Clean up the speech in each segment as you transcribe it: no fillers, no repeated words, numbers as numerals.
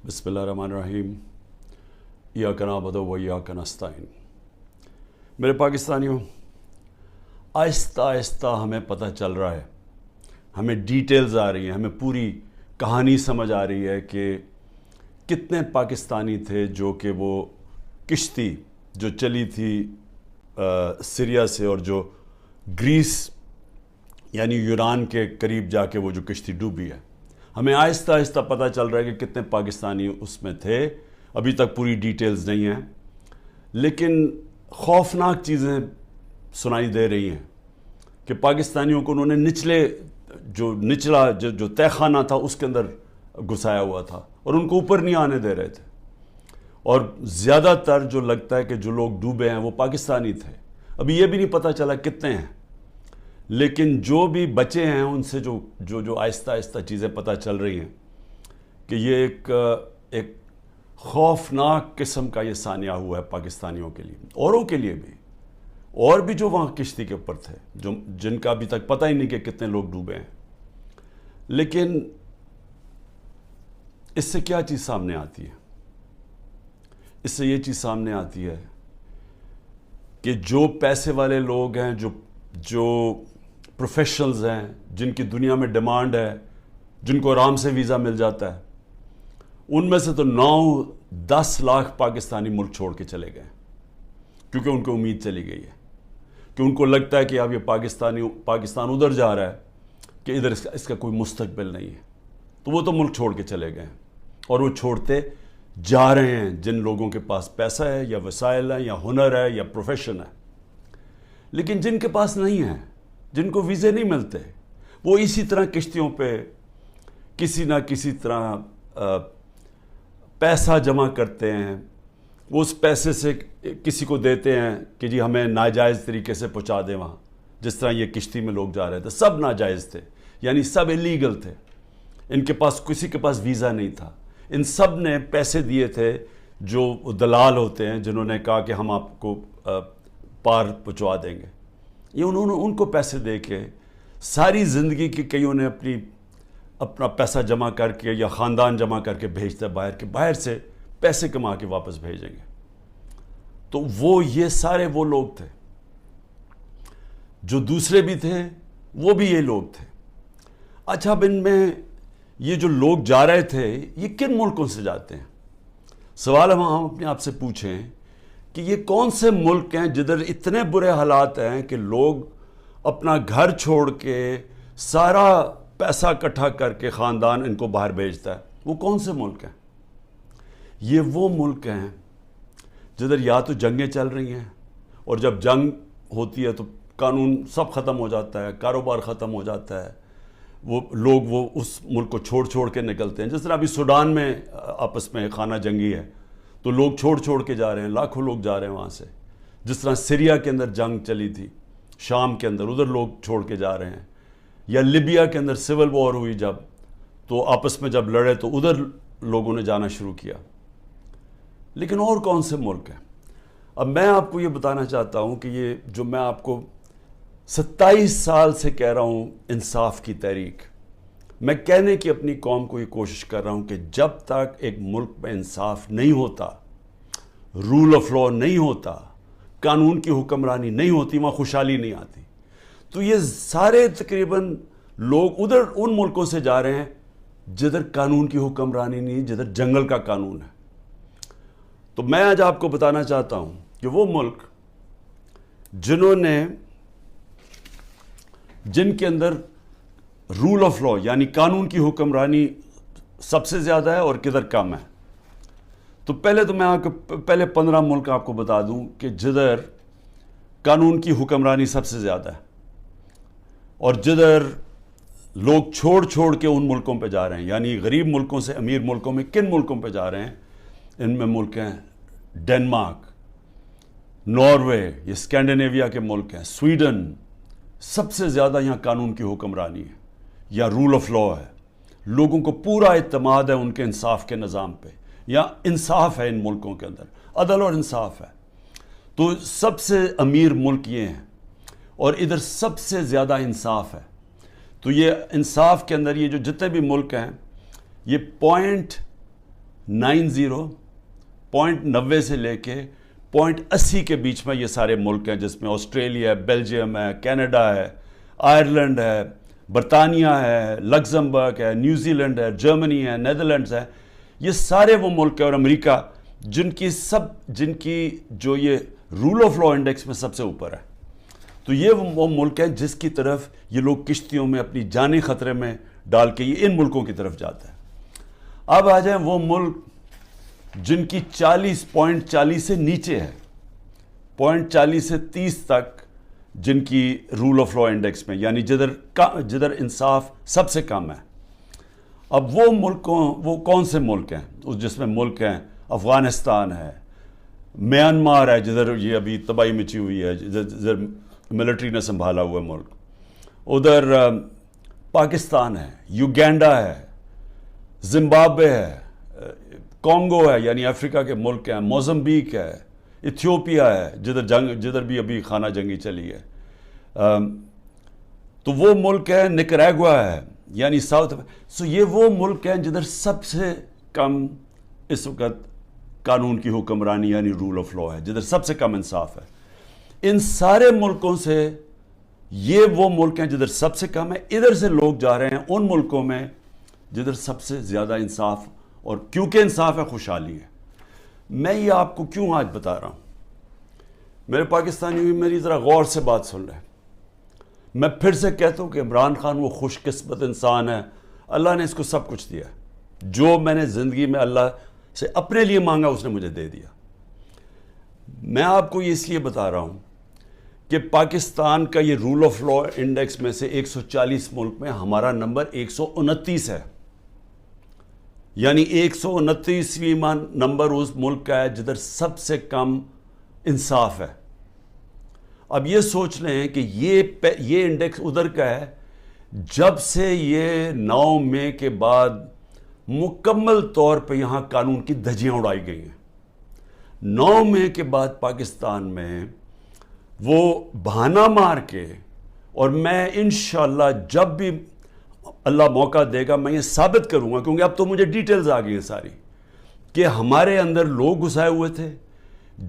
بسم اللہ الرحمن الرحیم ایاک نعبد و ایاک نستعین۔ میرے پاکستانیوں، آہستہ آہستہ ہمیں پتہ چل رہا ہے، ہمیں ڈیٹیلز آ رہی ہیں، ہمیں پوری کہانی سمجھ آ رہی ہے کہ کتنے پاکستانی تھے جو کہ وہ کشتی جو چلی تھی سیریا سے اور جو گریس یعنی یونان کے قریب جا کے وہ جو کشتی ڈوبی ہے، ہمیں آہستہ آہستہ پتہ چل رہا ہے کہ کتنے پاکستانی اس میں تھے۔ ابھی تک پوری ڈیٹیلز نہیں ہیں، لیکن خوفناک چیزیں سنائی دے رہی ہیں کہ پاکستانیوں کو انہوں نے نچلا جو تہہ خانہ تھا اس کے اندر گھسایا ہوا تھا اور ان کو اوپر نہیں آنے دے رہے تھے، اور زیادہ تر جو لگتا ہے کہ جو لوگ ڈوبے ہیں وہ پاکستانی تھے۔ ابھی یہ بھی نہیں پتہ چلا کتنے ہیں، لیکن جو بھی بچے ہیں ان سے جو آہستہ آہستہ چیزیں پتہ چل رہی ہیں کہ یہ ایک خوفناک قسم کا یہ ثانیہ ہوا ہے پاکستانیوں کے لیے، اوروں کے لیے بھی، اور بھی جو وہاں کشتی کے اوپر تھے جن کا ابھی تک پتہ ہی نہیں کہ کتنے لوگ ڈوبے ہیں۔ لیکن اس سے کیا چیز سامنے آتی ہے؟ اس سے یہ چیز سامنے آتی ہے کہ جو پیسے والے لوگ ہیں، جو پروفیشنلز ہیں، جن کی دنیا میں ڈیمانڈ ہے، جن کو آرام سے ویزا مل جاتا ہے، ان میں سے تو 9-10 لاکھ پاکستانی ملک چھوڑ کے چلے گئے، کیونکہ ان کو امید چلی گئی ہے کہ ان کو لگتا ہے کہ اب یہ پاکستان ادھر جا رہا ہے کہ ادھر اس کا کوئی مستقبل نہیں ہے، تو وہ تو ملک چھوڑ کے چلے گئے اور وہ چھوڑتے جا رہے ہیں جن لوگوں کے پاس پیسہ ہے یا وسائل ہیں یا ہنر ہے یا پروفیشن ہے۔ لیکن جن کے پاس نہیں ہے، جن کو ویزے نہیں ملتے، وہ اسی طرح کشتیوں پہ کسی نہ کسی طرح پیسہ جمع کرتے ہیں، وہ اس پیسے سے کسی کو دیتے ہیں کہ جی ہمیں ناجائز طریقے سے پہنچا دیں وہاں۔ جس طرح یہ کشتی میں لوگ جا رہے تھے، سب ناجائز تھے، یعنی سب ایلیگل تھے، ان کے پاس کسی کے پاس ویزا نہیں تھا۔ ان سب نے پیسے دیے تھے، جو دلال ہوتے ہیں جنہوں نے کہا کہ ہم آپ کو پار پہنچوا دیں گے۔ یہ انہوں نے ان کو پیسے دے کے ساری زندگی کی کئیوں نے اپنا پیسہ جمع کر کے یا خاندان جمع کر کے بھیجتا ہے باہر، کے باہر سے پیسے کما کے واپس بھیجیں گے۔ تو یہ سارے وہ لوگ تھے، جو دوسرے بھی تھے وہ بھی یہ لوگ تھے۔ اچھا، اب ان میں یہ جو لوگ جا رہے تھے یہ کن ملکوں سے جاتے ہیں؟ سوال ہم اپنے آپ سے پوچھیں کہ یہ کون سے ملک ہیں جدھر اتنے برے حالات ہیں کہ لوگ اپنا گھر چھوڑ کے سارا پیسہ اکٹھا کر کے خاندان ان کو باہر بھیجتا ہے؟ وہ کون سے ملک ہیں؟ یہ وہ ملک ہیں جدھر یا تو جنگیں چل رہی ہیں، اور جب جنگ ہوتی ہے تو قانون سب ختم ہو جاتا ہے، کاروبار ختم ہو جاتا ہے، لوگ اس ملک کو چھوڑ کے نکلتے ہیں۔ جس طرح ابھی سوڈان میں آپس میں خانہ جنگی ہے تو لوگ چھوڑ کے جا رہے ہیں، لاکھوں لوگ جا رہے ہیں وہاں سے۔ جس طرح سیریا کے اندر جنگ چلی تھی، شام کے اندر، ادھر لوگ چھوڑ کے جا رہے ہیں، یا لیبیا کے اندر سول وار ہوئی جب، تو آپس میں جب لڑے تو ادھر لوگوں نے جانا شروع کیا۔ لیکن اور کون سے ملک ہیں؟ اب میں آپ کو یہ بتانا چاہتا ہوں کہ یہ جو میں آپ کو 27 سال سے کہہ رہا ہوں، انصاف کی تحریک، میں کہنے کی اپنی قوم کو یہ کوشش کر رہا ہوں کہ جب تک ایک ملک میں انصاف نہیں ہوتا، رول آف لا نہیں ہوتا، قانون کی حکمرانی نہیں ہوتی، وہاں خوشحالی نہیں آتی۔ تو یہ سارے تقریباً لوگ ادھر ان ملکوں سے جا رہے ہیں جدھر قانون کی حکمرانی نہیں، جدھر جنگل کا قانون ہے۔ تو میں آج آپ کو بتانا چاہتا ہوں کہ وہ ملک جن کے اندر رول آف لا یعنی قانون کی حکمرانی سب سے زیادہ ہے اور کدھر کم ہے۔ تو میں آپ کو پہلے 15 ملک آپ کو بتا دوں کہ جدھر قانون کی حکمرانی سب سے زیادہ ہے، اور جدھر لوگ چھوڑ کے ان ملکوں پہ جا رہے ہیں، یعنی غریب ملکوں سے امیر ملکوں میں کن ملکوں پہ جا رہے ہیں؟ ان میں ملک ہیں ڈنمارک، ناروے، یہ اسکینڈینیویا کے ملک ہیں، سویڈن۔ سب سے زیادہ یہاں قانون کی حکمرانی ہے یا رول آف لا ہے، لوگوں کو پورا اعتماد ہے ان کے انصاف کے نظام پہ، یا انصاف ہے ان ملکوں کے اندر، عدل اور انصاف ہے۔ تو سب سے امیر ملک یہ ہیں، اور ادھر سب سے زیادہ انصاف ہے۔ تو یہ انصاف کے اندر یہ جو جتنے بھی ملک ہیں، یہ .90 سے لے کے .80 کے بیچ میں یہ سارے ملک ہیں، جس میں آسٹریلیا ہے، بیلجیم ہے، کینیڈا ہے، آئرلینڈ ہے، برطانیہ ہے، لگزمبرگ ہے، نیوزی لینڈ ہے، جرمنی ہے، نیدرلینڈز ہے. یہ سارے وہ ملک ہیں، اور امریکہ جن کی جو یہ رول آف لا انڈیکس میں سب سے اوپر ہے. تو یہ وہ ملک ہیں جس کی طرف یہ لوگ کشتیوں میں اپنی جانیں خطرے میں ڈال کے یہ ان ملکوں کی طرف جاتا ہے. اب آ جائیں وہ ملک جن کی 40 سے نیچے ہے، 40 سے 30 تک جن کی رول آف لا انڈیکس میں، یعنی جدھر انصاف سب سے کم ہے. اب وہ کون سے ملک ہیں؟ جس میں ملک ہیں افغانستان ہے، میانمار ہے جدھر یہ ابھی تباہی مچی ہوئی ہے، جدھر ملٹری نے سنبھالا ہوا ملک، ادھر پاکستان ہے، یوگینڈا ہے، زمبابوے ہے، کانگو ہے یعنی افریقہ کے ملک ہیں، موزمبیک ہے، ایتھیوپیا ہے جدھر بھی ابھی خانہ جنگی چلی ہے. تو وہ ملک ہے، نکریگوا ہے یعنی ساؤتھ. سو یہ وہ ملک ہیں جدھر سب سے کم اس وقت قانون کی حکمرانی یعنی رول آف لا ہے، جدھر سب سے کم انصاف ہے. ان سارے ملکوں سے یہ وہ ملک ہیں جدھر سب سے کم ہے. ادھر سے لوگ جا رہے ہیں ان ملکوں میں جدھر سب سے زیادہ انصاف، اور کیونکہ انصاف ہے خوشحالی ہے. میں یہ آپ کو کیوں آج بتا رہا ہوں؟ میرے پاکستانی بھی میری ذرا غور سے بات سن رہے ہیں. میں پھر سے کہتا ہوں کہ عمران خان وہ خوش قسمت انسان ہے، اللہ نے اس کو سب کچھ دیا. جو میں نے زندگی میں اللہ سے اپنے لیے مانگا اس نے مجھے دے دیا. میں آپ کو یہ اس لیے بتا رہا ہوں کہ پاکستان کا یہ رول آف لا انڈیکس میں سے 140 ملک میں ہمارا نمبر 129 ہے. یعنی 129واں نمبر اس ملک کا ہے جدھر سب سے کم انصاف ہے. اب یہ سوچ لیں کہ یہ انڈیکس ادھر کا ہے جب سے یہ 9 مئی کے بعد مکمل طور پہ یہاں قانون کی دھجیاں اڑائی گئی ہیں. 9 مئی کے بعد پاکستان میں وہ بہانہ مار کے، اور میں انشاءاللہ جب بھی اللہ موقع دے گا میں یہ ثابت کروں گا، کیونکہ اب تو مجھے ڈیٹیلز آ گئی ہیں ساری، کہ ہمارے اندر لوگ گھسائے ہوئے تھے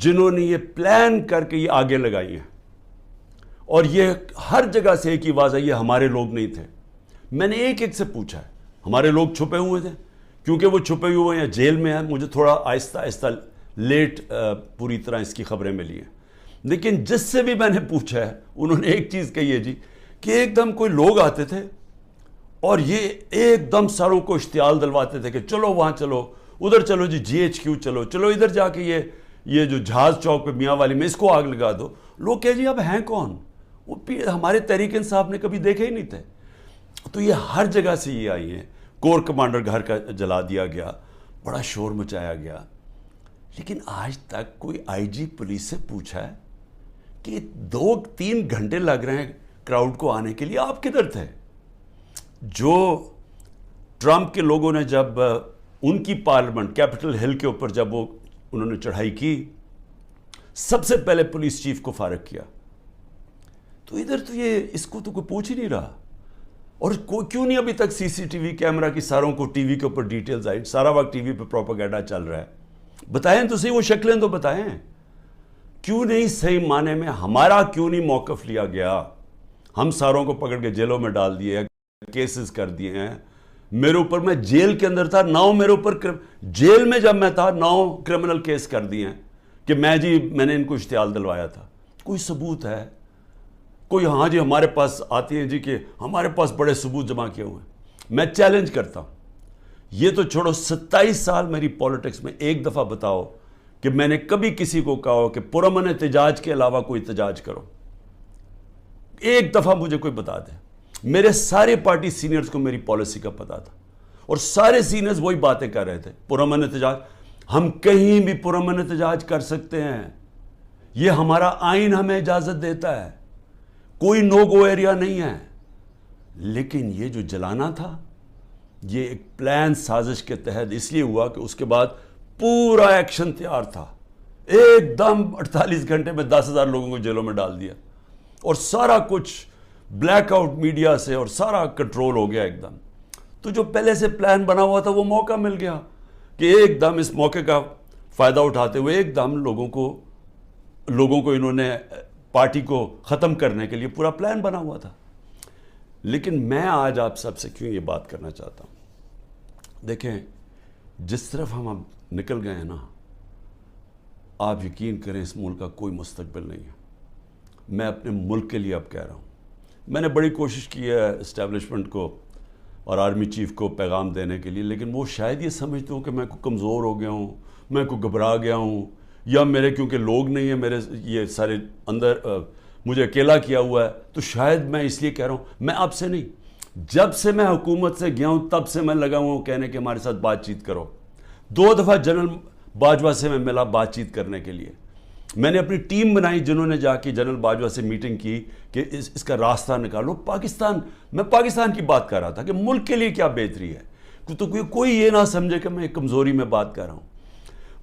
جنہوں نے یہ پلان کر کے یہ آگے لگائی ہیں. اور یہ ہر جگہ سے ایک ہی آواز ہے، یہ ہمارے لوگ نہیں تھے. میں نے ایک سے پوچھا ہے، ہمارے لوگ چھپے ہوئے تھے، کیونکہ وہ چھپے ہوئے ہیں جیل میں ہیں. مجھے تھوڑا آہستہ آہستہ لیٹ پوری طرح اس کی خبریں ملی ہیں. لیکن جس سے بھی میں نے پوچھا ہے انہوں نے ایک چیز کہی ہے جی، کہ ایک دم کوئی لوگ آتے تھے اور یہ ایک دم ساروں کو اشتعال دلواتے تھے کہ چلو وہاں چلو، ادھر چلو جی GHQ چلو ادھر جا کے یہ جو جہاز چوک پہ میاں والی میں اس کو آگ لگا دو. لوگ کہے جی اب ہیں کون؟ وہ ہمارے تحریک انصاف نے کبھی دیکھے ہی نہیں تھے. تو یہ ہر جگہ سے یہ آئی ہیں. کور کمانڈر گھر کا جلا دیا گیا، بڑا شور مچایا گیا. لیکن آج تک کوئی IG پولیس سے پوچھا ہے کہ 2-3 گھنٹے لگ رہے ہیں کراؤڈ کو آنے کے لیے، آپ کدھر تھے؟ جو ٹرمپ کے لوگوں نے جب ان کی پارلیمنٹ کیپٹل ہل کے اوپر جب انہوں نے چڑھائی کی، سب سے پہلے پولیس چیف کو فارغ کیا. تو ادھر تو یہ اس کو تو کوئی پوچھ ہی نہیں رہا. اور کیوں نہیں ابھی تک CCTV کیمرہ کی ساروں کو ٹی وی کے اوپر ڈیٹیلز آئی؟ سارا وقت ٹی وی پہ پروپیگنڈا چل رہا ہے. بتائیں تو صحیح، وہ شکلیں تو بتائیں. کیوں نہیں صحیح معنی میں ہمارا کیوں نہیں موقف لیا گیا؟ ہم ساروں کو پکڑ کے جیلوں میں ڈال دیے، کیسز کر دیے ہیں. میرے اوپر، میں جیل کے اندر تھا، 9 میرے اوپر جیل میں جب میں تھا 9 کرمنل کیس کر دیے ہیں کہ میں نے ان کو اشتعال دلوایا تھا. کوئی ثبوت ہے؟ کوئی ہاں جی ہمارے پاس آتی ہیں جی کہ ہمارے پاس بڑے ثبوت جمع کیے ہوئے ہیں. میں چیلنج کرتا ہوں، یہ تو چھوڑو 27 سال میری پولیٹکس میں ایک دفعہ بتاؤ کہ میں نے کبھی کسی کو کہا ہو کہ پرامن احتجاج کے علاوہ کوئی احتجاج کرو. ایک دفعہ مجھے کوئی بتا دے. میرے سارے پارٹی سینئرز کو میری پالیسی کا پتا تھا، اور سارے سینئرز وہی باتیں کر رہے تھے، پرامن احتجاج. ہم کہیں بھی پرامن احتجاج کر سکتے ہیں، یہ ہمارا آئین ہمیں اجازت دیتا ہے، کوئی نو گو ایریا نہیں ہے. لیکن یہ جو جلانا تھا یہ ایک پلان سازش کے تحت اس لیے ہوا کہ اس کے بعد پورا ایکشن تیار تھا. ایک دم 48 گھنٹے میں 10,000 لوگوں کو جیلوں میں ڈال دیا، اور سارا کچھ بلیک آؤٹ میڈیا سے اور سارا کنٹرول ہو گیا ایک دم. تو جو پہلے سے پلان بنا ہوا تھا وہ موقع مل گیا کہ ایک دم اس موقع کا فائدہ اٹھاتے ہوئے ایک دم لوگوں کو انہوں نے پارٹی کو ختم کرنے کے لیے پورا پلان بنا ہوا تھا. لیکن میں آج آپ سب سے کیوں یہ بات کرنا چاہتا ہوں, دیکھیں جس طرف ہم اب نکل گئے ہیں نا, آپ یقین کریں اس ملک کا کوئی مستقبل نہیں ہے. میں اپنے ملک کے لیے اب کہہ رہا ہوں, میں نے بڑی کوشش کی ہے اسٹیبلشمنٹ کو اور آرمی چیف کو پیغام دینے کے لیے, لیکن وہ شاید یہ سمجھتے ہوں کہ میں کو کمزور ہو گیا ہوں, میں کو گھبرا گیا ہوں, یا میرے کیونکہ لوگ نہیں ہیں میرے یہ سارے اندر, مجھے اکیلا کیا ہوا ہے, تو شاید میں اس لیے کہہ رہا ہوں. میں آپ سے نہیں, جب سے میں حکومت سے گیا ہوں تب سے میں لگا ہوں کہنے کہ ہمارے ساتھ بات چیت کرو. 2 دفعہ جنرل باجوہ سے میں ملا بات چیت کرنے کے لیے. میں نے اپنی ٹیم بنائی جنہوں نے جا کے جنرل باجوہ سے میٹنگ کی کہ اس کا راستہ نکالو. میں پاکستان کی بات کر رہا تھا کہ ملک کے لیے کیا بہتری ہے, تو کوئی یہ نہ سمجھے کہ میں کمزوری میں بات کر رہا ہوں.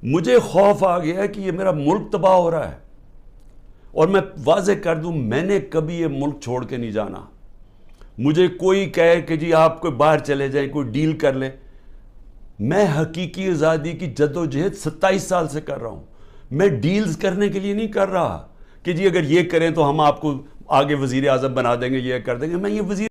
مجھے خوف آ گیا کہ یہ میرا ملک تباہ ہو رہا ہے, اور میں واضح کر دوں میں نے کبھی یہ ملک چھوڑ کے نہیں جانا. مجھے کوئی کہے کہ جی آپ کوئی باہر چلے جائیں, کوئی ڈیل کر لے, میں حقیقی آزادی کی جد و جہد 27 سال سے کر رہا ہوں. میں ڈیلز کرنے کے لیے نہیں کر رہا کہ جی اگر یہ کریں تو ہم آپ کو آگے وزیر اعظم بنا دیں گے, یہ کر دیں گے. میں یہ وزیر